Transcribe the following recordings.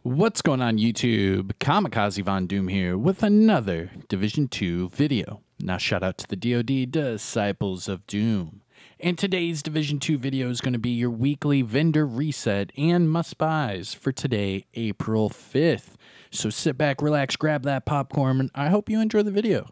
What's going on YouTube? Kamikazevondoom here with another Division 2 video. Now shout out to the DoD Disciples of Doom. And today's Division 2 video is going to be your weekly vendor reset and must-buys for today, April 5th. So sit back, relax, grab that popcorn, and I hope you enjoy the video.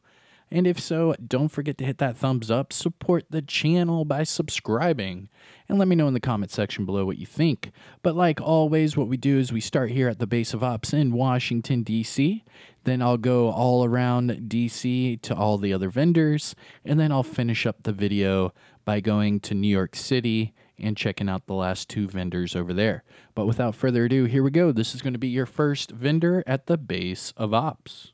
And if so, don't forget to hit that thumbs up, support the channel by subscribing, and let me know in the comment section below what you think. But like always, what we do is we start here at the base of ops in Washington, D.C., then I'll go all around D.C. to all the other vendors, and then I'll finish up the video by going to New York City and checking out the last two vendors over there. But without further ado, here we go. This is going to be your first vendor at the base of ops.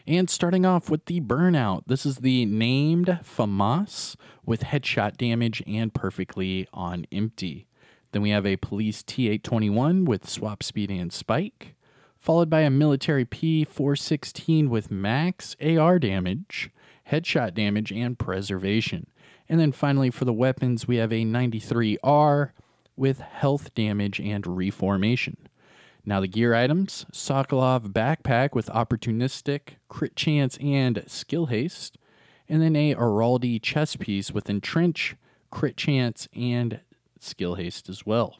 And starting off with the Burnout, this is the named FAMAS with headshot damage and perfectly on empty. Then we have a Police T821 with swap speed and spike, followed by a Military P416 with max AR damage, headshot damage, and preservation. And then finally for the weapons, we have a 93R with health damage and reformation. Now the gear items, Sokolov backpack with opportunistic, crit chance, and skill haste. And then a Araldi chest piece with entrench, crit chance, and skill haste as well.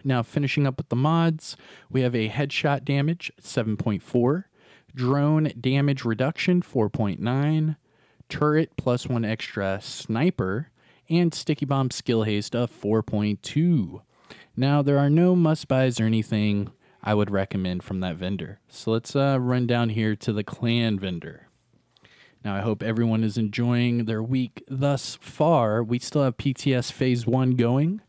Now finishing up with the mods, we have a headshot damage 7.4, drone damage reduction 4.9, turret plus 1 extra sniper, and sticky bomb skill haste of 4.2. Now, there are no must-buys or anything I would recommend from that vendor. So let's run down here to the clan vendor. Now, I hope everyone is enjoying their week thus far. We still have PTS Phase 1 going,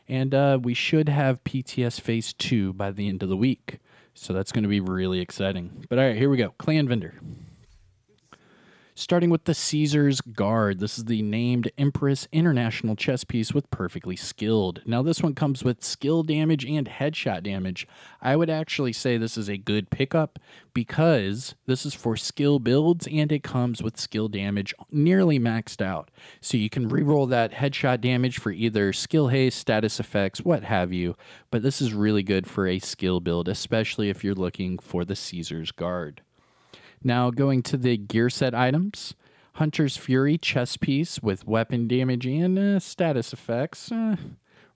and we should have PTS Phase 2 by the end of the week. So that's going to be really exciting. But all right, here we go. Clan vendor. Starting with the Caesar's Guard. This is the named Empress International chess piece with perfectly skilled. Now this one comes with skill damage and headshot damage. I would actually say this is a good pickup because this is for skill builds and it comes with skill damage nearly maxed out. So you can reroll that headshot damage for either skill haste, status effects, what have you. But this is really good for a skill build, especially if you're looking for the Caesar's Guard. Now going to the gear set items, Hunter's Fury chest piece with weapon damage and status effects,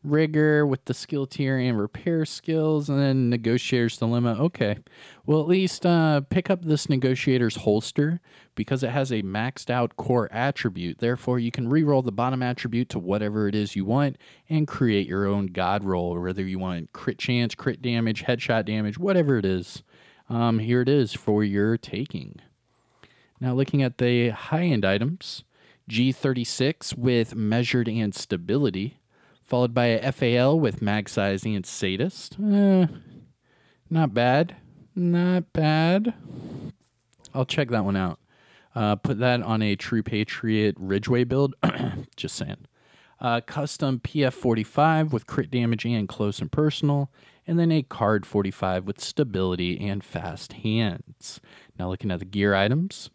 rigor with the skill tier and repair skills, and then Negotiator's Dilemma. Okay, well at least pick up this Negotiator's holster because it has a maxed out core attribute. Therefore you can reroll the bottom attribute to whatever it is you want and create your own god roll, whether you want crit chance, crit damage, headshot damage, whatever it is. Here it is for your taking. Now looking at the high-end items, G36 with measured and stability, followed by a FAL with mag size and sadist. Not bad. Not bad. I'll check that one out. Put that on a True Patriot Ridgeway build. Just saying. Custom PF45 with crit damage and close and personal, and then a card 45 with stability and fast hands. Now looking at the gear items,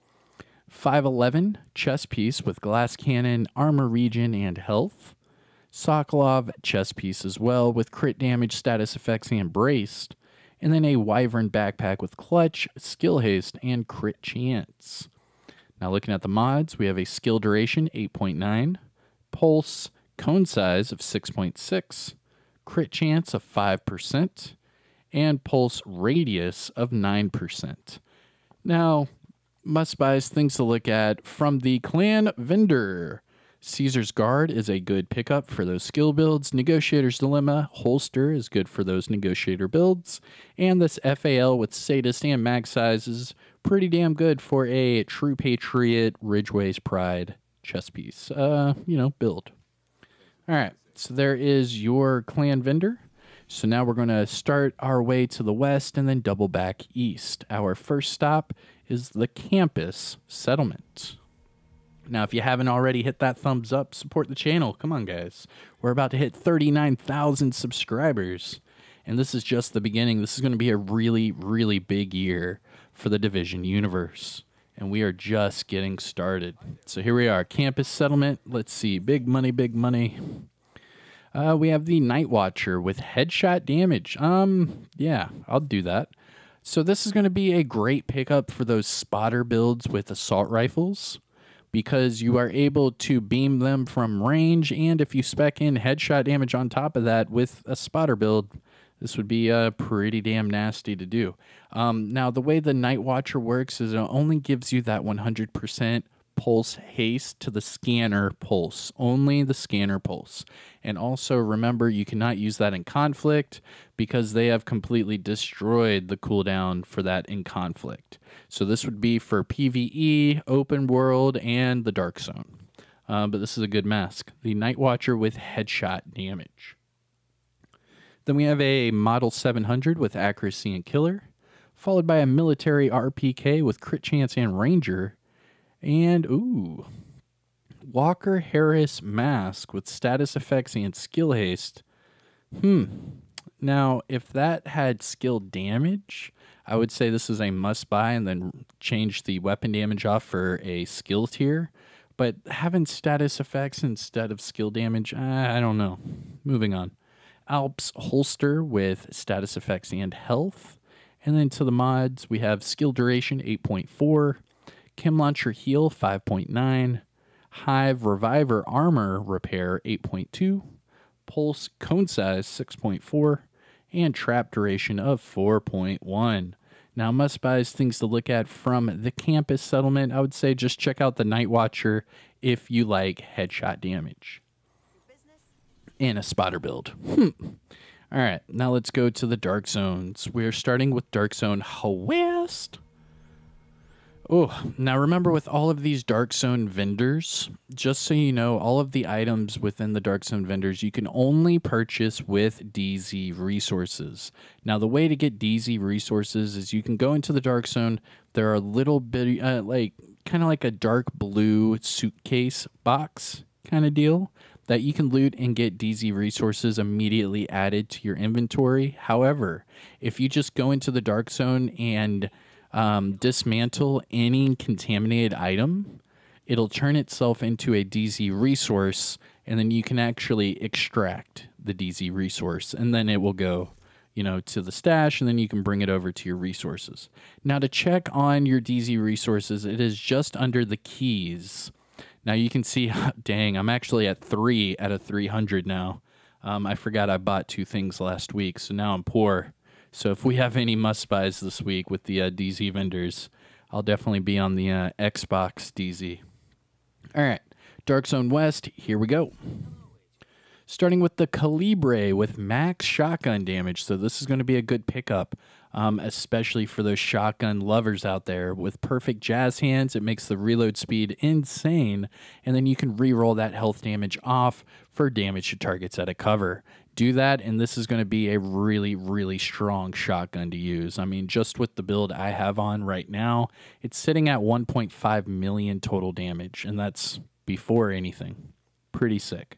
511 chest piece with glass cannon, armor regen, and health. Sokolov chest piece as well with crit damage, status effects, and braced. And then a Wyvern backpack with clutch, skill haste, and crit chance. Now looking at the mods, we have a skill duration 8.9, pulse, cone size of 6.6, crit chance of 5%, and pulse radius of 9%. Now, must-buys, things to look at from the clan vendor. Caesar's Guard is a good pickup for those skill builds. Negotiator's Dilemma holster is good for those negotiator builds. And this FAL with sadist and mag size is pretty damn good for a True Patriot Ridgeway's Pride chess piece, build. All right, so there is your clan vendor. So now we're going to start our way to the west and then double back east. Our first stop is the campus settlement. Now, if you haven't already, hit that thumbs up, support the channel. Come on, guys. We're about to hit 39,000 subscribers. And this is just the beginning. This is going to be a really, really big year for the Division universe. And we are just getting started. So here we are, campus settlement. Let's see, big money, big money. We have the Night Watcher with headshot damage. Yeah, I'll do that. So this is going to be a great pickup for those spotter builds with assault rifles because you are able to beam them from range, and if you spec in headshot damage on top of that with a spotter build, this would be pretty damn nasty to do. Now, the way the Night Watcher works is it only gives you that 100% pulse haste to the scanner pulse, only the scanner pulse. And also remember, you cannot use that in conflict because they have completely destroyed the cooldown for that in conflict. So this would be for PvE, open world, and the dark zone. But this is a good mask. The Night Watcher with headshot damage. Then we have a Model 700 with accuracy and killer, followed by a military RPK with crit chance and ranger. And, ooh, Walker Harris mask with status effects and skill haste. Now, if that had skill damage, I would say this is a must buy and then change the weapon damage off for a skill tier. But having status effects instead of skill damage, I don't know. Moving on. Alps holster with status effects and health. And then to the mods, we have skill duration 8.4. Chem Launcher Heal 5.9, Hive Reviver Armor Repair 8.2, Pulse Cone Size 6.4, and Trap Duration of 4.1. Now, must buys things to look at from the campus settlement. I would say just check out the Night Watcher if you like headshot damage. And a spotter build. All right, now let's go to the Dark Zones. We're starting with Dark Zone West. Oh, now remember with all of these Dark Zone vendors, just so you know, all of the items within the Dark Zone vendors you can only purchase with DZ resources. Now the way to get DZ resources is you can go into the Dark Zone. There are little bit kind of like a dark blue suitcase box kind of deal that you can loot and get DZ resources immediately added to your inventory. However, if you just go into the Dark Zone and dismantle any contaminated item, it'll turn itself into a DZ resource, and then you can actually extract the DZ resource, and then it will go, to the stash, and then you can bring it over to your resources. Now, to check on your DZ resources, it is just under the keys. Now, you can see, dang, I'm actually at 3 out of 300 now. I forgot I bought 2 things last week, so now I'm poor. So if we have any must-buys this week with the DZ vendors, I'll definitely be on the Xbox DZ. All right, Dark Zone West, here we go. Starting with the Calibre with max shotgun damage. So this is going to be a good pickup, especially for those shotgun lovers out there. With perfect jazz hands, it makes the reload speed insane, and then you can re-roll that health damage off for damage to targets at a cover. Do that, and this is going to be a really, really strong shotgun to use. I mean, just with the build I have on right now, it's sitting at 1.5 million total damage, and that's before anything. Pretty sick.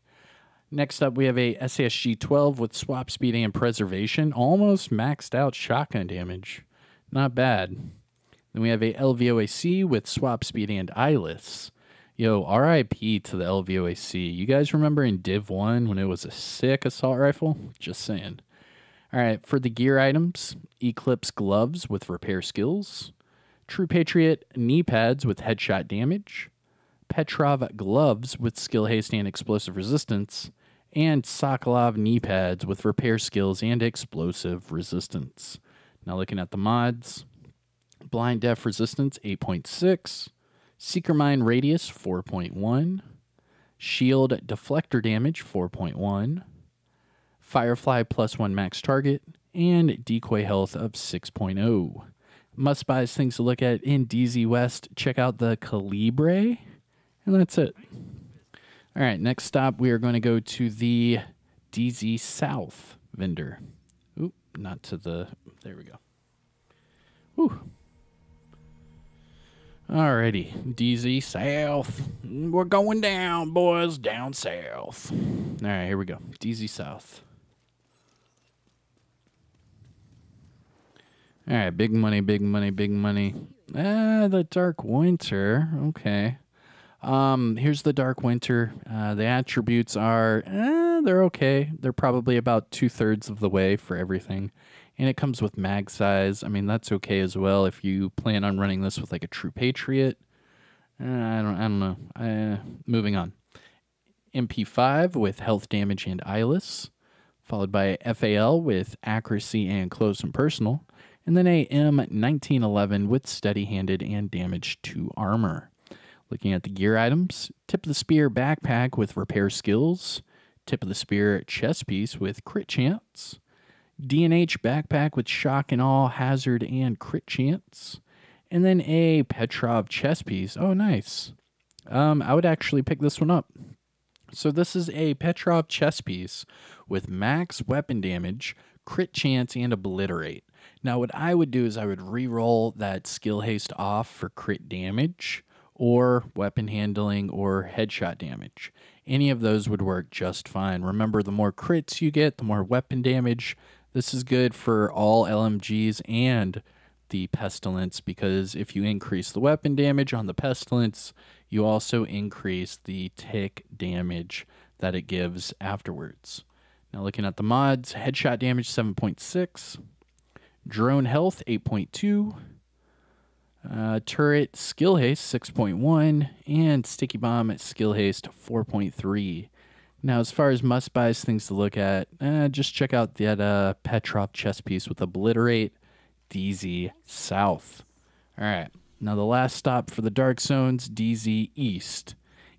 Next up, we have a SASG-12 with swap speed and preservation. Almost maxed out shotgun damage. Not bad. Then we have a LVOAC with swap speed and eyeless. Yo, RIP to the LVOAC. You guys remember in Div 1 when it was a sick assault rifle? Just saying. All right, for the gear items, Eclipse gloves with repair skills, True Patriot knee pads with headshot damage, PETROV gloves with skill haste and explosive resistance, and Sokolov knee pads with repair skills and explosive resistance. Now looking at the mods, Blind Def resistance 8.6, Seeker Mine radius 4.1, Shield deflector damage 4.1, Firefly +1 max target, and decoy health of 6.0. Must buys things to look at in DZ West. Check out the Calibre, and that's it. All right, next stop, we are going to go to the DZ South vendor. Oop, not to the, there we go. Whew. Alrighty, DZ South. We're going down, boys, down south. All right, here we go. DZ South. All right, big money, big money, big money. The Dark Winter. Okay. Here's the Dark Winter. The attributes are, they're okay. They're probably about 2/3 of the way for everything. And it comes with mag size. I mean, that's okay as well if you plan on running this with like a true Patriot. I don't know. Moving on. MP5 with health damage and eyeless, followed by FAL with accuracy and close and personal, and then a M1911 with steady-handed and damage to armor. Looking at the gear items, tip of the spear backpack with repair skills, tip of the spear chest piece with crit chance, D&H backpack with shock and all, hazard, and crit chance, and then a PETROV chest piece. Oh, nice. I would actually pick this one up. So this is a PETROV chest piece with max weapon damage, crit chance, and obliterate. Now what I would do is I would re-roll that skill haste off for crit damage or weapon handling or headshot damage. Any of those would work just fine. Remember, the more crits you get, the more weapon damage. This is good for all LMGs and the Pestilence, because if you increase the weapon damage on the Pestilence, you also increase the tick damage that it gives afterwards. Now looking at the mods, headshot damage 7.6, drone health 8.2, turret skill haste 6.1, and sticky bomb at skill haste 4.3. Now as far as must buys, things to look at, just check out that PETROV chest piece with obliterate, DZ South. All right, now the last stop for the Dark Zones, DZ East.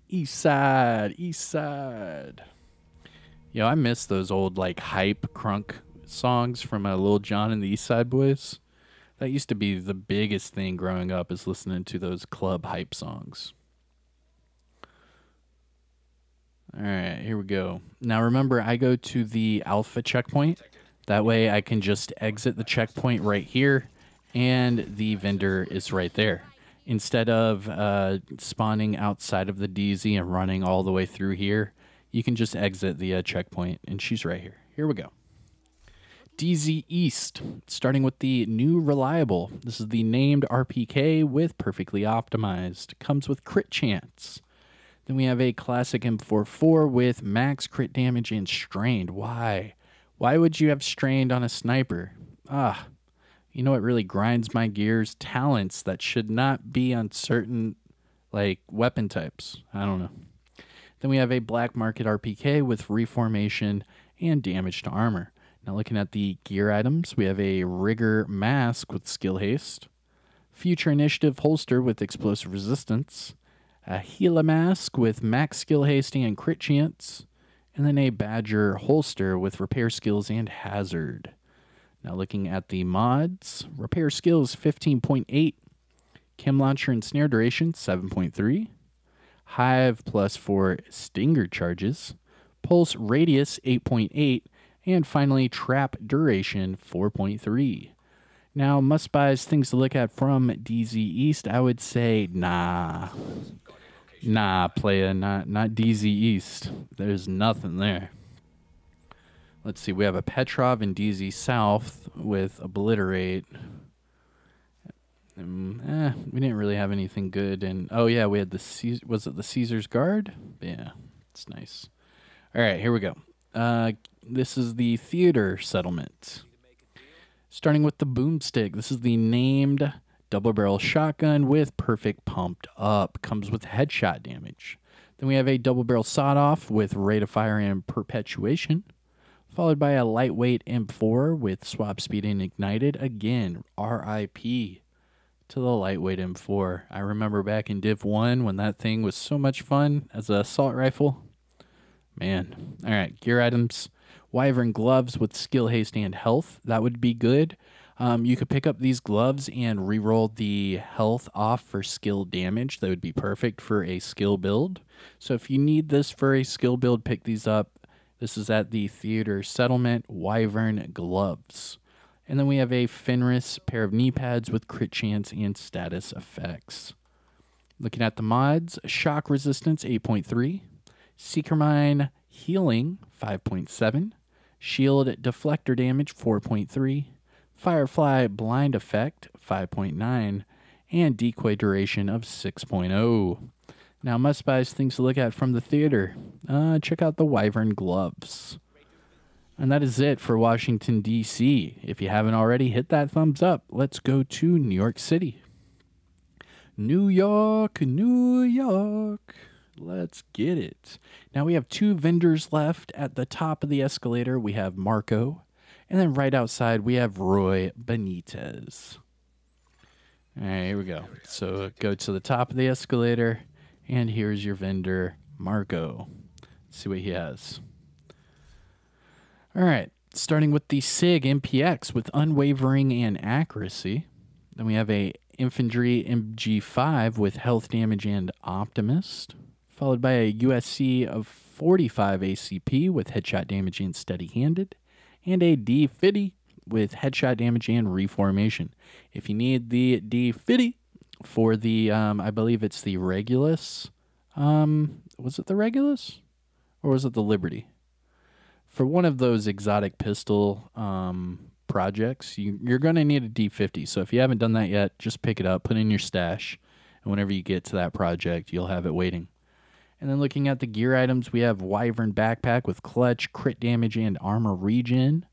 East side, east side. Yo, I miss those old like hype crunk songs from Lil Jon and the East Side Boys. That used to be the biggest thing growing up, is listening to those club hype songs. All right, here we go. Now remember, I go to the alpha checkpoint. That way I can just exit the checkpoint right here, and the vendor is right there. Instead of spawning outside of the DZ and running all the way through here, you can just exit the checkpoint, and she's right here. Here we go. DZ East, starting with the new reliable. This is the named RPK with perfectly optimized. Comes with crit chance. Then we have a classic M44 with max crit damage and strained. Why? Why would you have strained on a sniper? You know what really grinds my gears? Talents that should not be on certain like weapon types. I don't know. Then we have a black market RPK with reformation and damage to armor. Now looking at the gear items, we have a rigger mask with skill haste, future initiative holster with explosive resistance, a Gila mask with max skill haste and crit chance, and then a Badger holster with repair skills and hazard. Now looking at the mods, repair skills 15.8, chem launcher and snare duration 7.3, hive +4 stinger charges, pulse radius 8.8, and finally trap duration 4.3. Now must buys, things to look at from DZ East, I would say nah, playa, not DZ East. There's nothing there. Let's see, we have a PETROV and DZ South with obliterate. We didn't really have anything good. And oh yeah, we had the was it the Caesar's Guard? Yeah, it's nice. All right, here we go. This is the theater settlement. Starting with the boomstick. This is the named double barrel shotgun with perfect pumped up. Comes with headshot damage. Then we have a double barrel sawed off with rate of fire and perpetuation, followed by a lightweight M4 with swap speed and ignited. Again, RIP to the lightweight M4. I remember back in Div 1 when that thing was so much fun as an assault rifle. Man. All right, gear items. Wyvern gloves with skill haste and health. That would be good. You could pick up these gloves and reroll the health off for skill damage. That would be perfect for a skill build. So if you need this for a skill build, pick these up. This is at the theater settlement. Wyvern gloves. And then we have a Fenris pair of knee pads with crit chance and status effects. Looking at the mods, shock resistance 8.3, Seeker Mine healing 5.7, shield deflector damage 4.3, Firefly blind effect 5.9, and decoy duration of 6.0. Now, must buys, things to look at from the theater. Check out the Wyvern gloves. And that is it for Washington, D.C. If you haven't already, hit that thumbs up. Let's go to New York City. New York, New York. Let's get it. Now we have 2 vendors left. At the top of the escalator, we have Marco. And then right outside, we have Roy Benitez. All right, here we go. So go to the top of the escalator. And here's your vendor, Marco. Let's see what he has. All right, starting with the Sig MPX with unwavering and accuracy. Then we have a Infantry MG5 with health damage and optimist, followed by a USC of 45 ACP with headshot damage and steady-handed, and a D50 with headshot damage and reformation. If you need the D50 for the, I believe it's the Regulus, was it the Regulus? Or was it the Liberty? For one of those exotic pistol projects, you're going to need a D50. So if you haven't done that yet, just pick it up, put it in your stash, and whenever you get to that project, you'll have it waiting. And then looking at the gear items, we have Wyvern backpack with clutch, crit damage, and armor regen.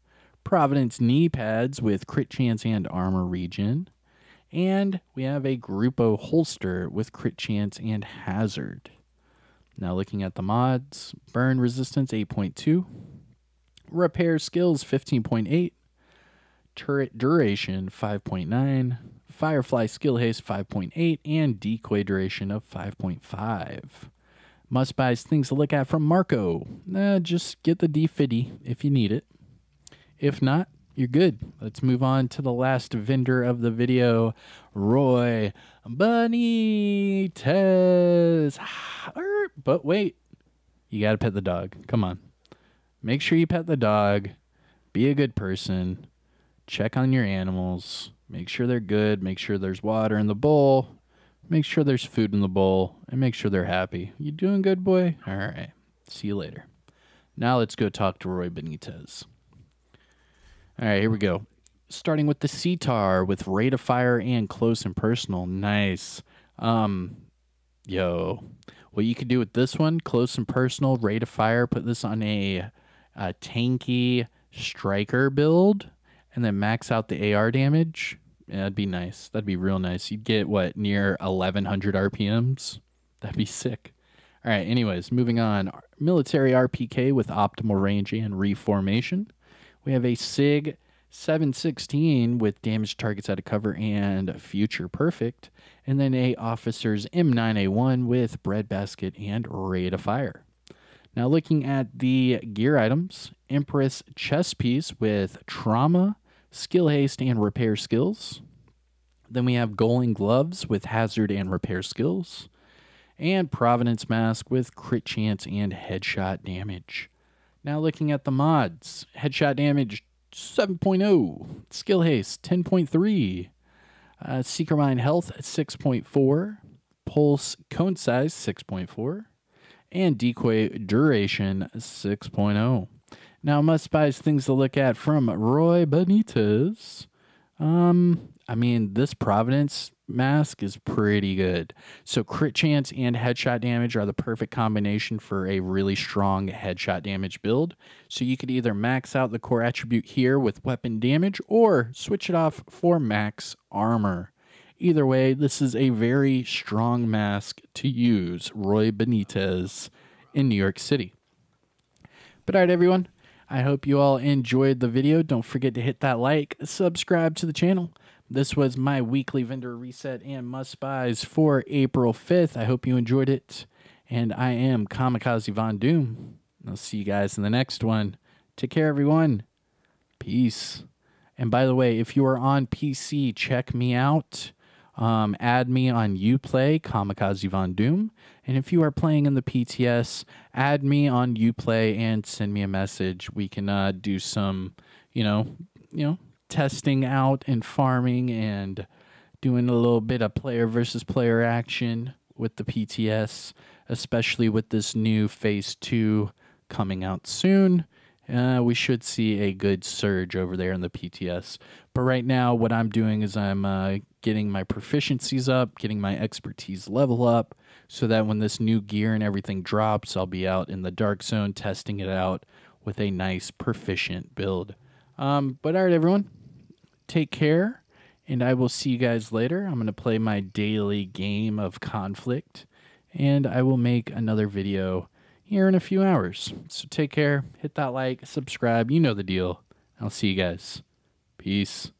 Providence knee pads with crit chance and armor regen. And we have a Grupo holster with crit chance and hazard. Now looking at the mods, burn resistance 8.2, repair skills 15.8, turret duration 5.9, firefly skill haste 5.8, and decoy duration of 5.5. Must buys, things to look at from Marco. Just get the D50 if you need it. If not, you're good. Let's move on to the last vendor of the video, Roy Benitez. But wait, you got to pet the dog. Come on. Make sure you pet the dog. Be a good person. Check on your animals. Make sure they're good. Make sure there's water in the bowl. Make sure there's food in the bowl. And make sure they're happy. You doing good, boy? All right. See you later. Now let's go talk to Roy Benitez. All right, here we go. Starting with the CTAR with rate of fire and close and personal. Nice. What you could do with this one, close and personal, rate of fire, put this on a tanky striker build, and then max out the AR damage. Yeah, that'd be nice. That'd be real nice. You'd get, what, near 1,100 RPMs? That'd be sick. All right, anyways, moving on. Military RPK with optimal range and reformation. We have a SIG 716 with damage targets out of cover and future perfect. And then a officer's M9A1 with breadbasket and rate of fire. Now looking at the gear items, Empress chest piece with trauma, skill haste, and repair skills. Then we have Goaling gloves with hazard and repair skills. And Providence mask with crit chance and headshot damage. Now looking at the mods, headshot damage 7.0, skill haste 10.3, Seeker Mine health 6.4, pulse cone size 6.4, and decoy duration 6.0. Now must buys, things to look at from Roy Benitez. I mean, this Providence mask is pretty good. So crit chance and headshot damage are the perfect combination for a really strong headshot damage build. So you could either max out the core attribute here with weapon damage or switch it off for max armor. Either way, this is a very strong mask to use, Roy Benitez in New York City. But all right, everyone, I hope you all enjoyed the video. Don't forget to hit that like, subscribe to the channel. This was my weekly vendor reset and must buys for April 5th. I hope you enjoyed it. And I am Kamikazevondoom. I'll see you guys in the next one. Take care, everyone. Peace. And by the way, if you are on PC, check me out. Add me on Uplay, Kamikazevondoom. And if you are playing in the PTS, add me on Uplay and send me a message. We can do some, testing out and farming and doing a little bit of player versus player action with the PTS, especially with this new Phase 2 coming out soon. we should see a good surge over there in the PTS. But right now, what I'm doing is I'm getting my proficiencies up, getting my expertise level up, so that when this new gear and everything drops, I'll be out in the dark zone testing it out with a nice proficient build. But all right, everyone, take care, and I will see you guys later. I'm going to play my daily game of Conflict, and I will make another video here in a few hours. So take care, hit that like, subscribe, you know the deal. I'll see you guys. Peace.